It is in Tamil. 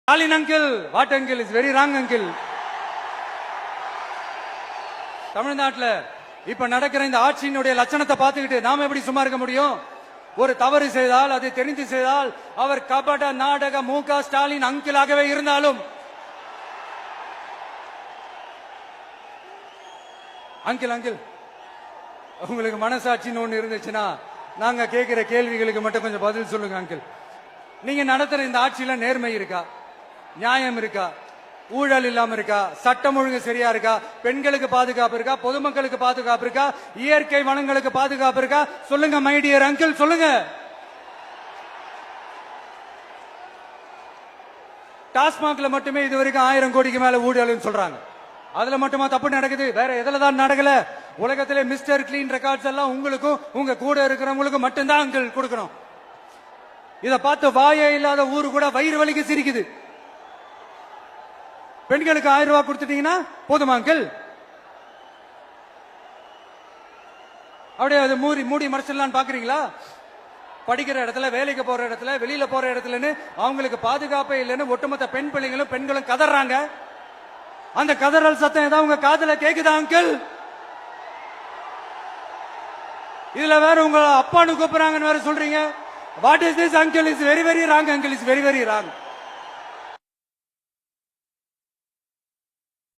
Stalin uncle, what uncle is very wrong uncle. தமிழ்நாட்டுல இப்ப நடக்கிற இந்த ஆட்சியினுடைய லட்சணத்தை பார்த்துக்கிட்டு நாம எப்படி சும்மா இருக்க முடியும்? ஒரு தவறு செய்தால் அதை தெரிந்து செய்தால் அவர் கபட நாடக மு.க. ஸ்டாலின் அங்கிளாகவே இருந்தாலும் அங்கிள் அங்கிள் உங்களுக்கு மனசாட்சின்னு ஒண்ணு இருந்துச்சுன்னா நாங்க கேட்கிற கேள்விகளுக்கு மட்டும் கொஞ்சம் பதில் சொல்லுங்க அங்கிள். நீங்க நடத்துற இந்த ஆட்சியில நேர்மை இருக்கா, நியாயம் இருக்கா, ஊழல் இல்லாம இருக்கா, சட்டம் ஒழுங்கு சரியா இருக்கா, பெண்களுக்கு பாதுகாப்பு இருக்கா, பொதுமக்களுக்கு பாதுகாப்பு இருக்கா, இயற்கை வளங்களுக்கு பாதுகாப்பு இருக்கா? சொல்லுங்க மை டியர் அங்கிள், சொல்லுங்க. டாஸ்மாக்ல மட்டுமே இது வரைக்கும் 1000 கோடிக்கு மேல ஊழல் சொல்றாங்க. அதுல மட்டுமா தப்பு நடக்குது? வேற எதுல தான் நடக்கல? உலகத்திலே மிஸ்டர் கிளீன் ரெக்கார்ட்ஸ் எல்லாம் உங்களுக்கும் உங்க கூட இருக்கிறவங்களுக்கும் மட்டும்தான் அங்கிள் கொடுக்கணும். இத பார்த்து வாயே இல்லாத ஊரு கூட வயிறு வலிக்கு சிரிக்குது. பெண்களுக்கு 1000 ரூபாய் கொடுத்துட்டீங்கன்னா போதுமா அங்கிள்? அப்படியே அது மூடி மறைச்சிடலான்னு பாக்குறீங்களா? படிக்கிற இடத்துல, வேலைக்கு போற இடத்துல, வெளியில போற இடத்துலன்னு அவங்களுக்கு பாதுகாப்பே இல்லைன்னு ஒட்டுமொத்த பெண் பிள்ளைங்களும் பெண்களும் கதறாங்க. அந்த கதறல் சத்தம் ஏதாவது உங்க காதுல கேக்குதா அங்கிள்? இதுல வேற உங்க அப்பான்னு கூப்பிடுறாங்கன்னு வேற சொல்றீங்க. What is this uncle? Is very very wrong uncle, is very very wrong.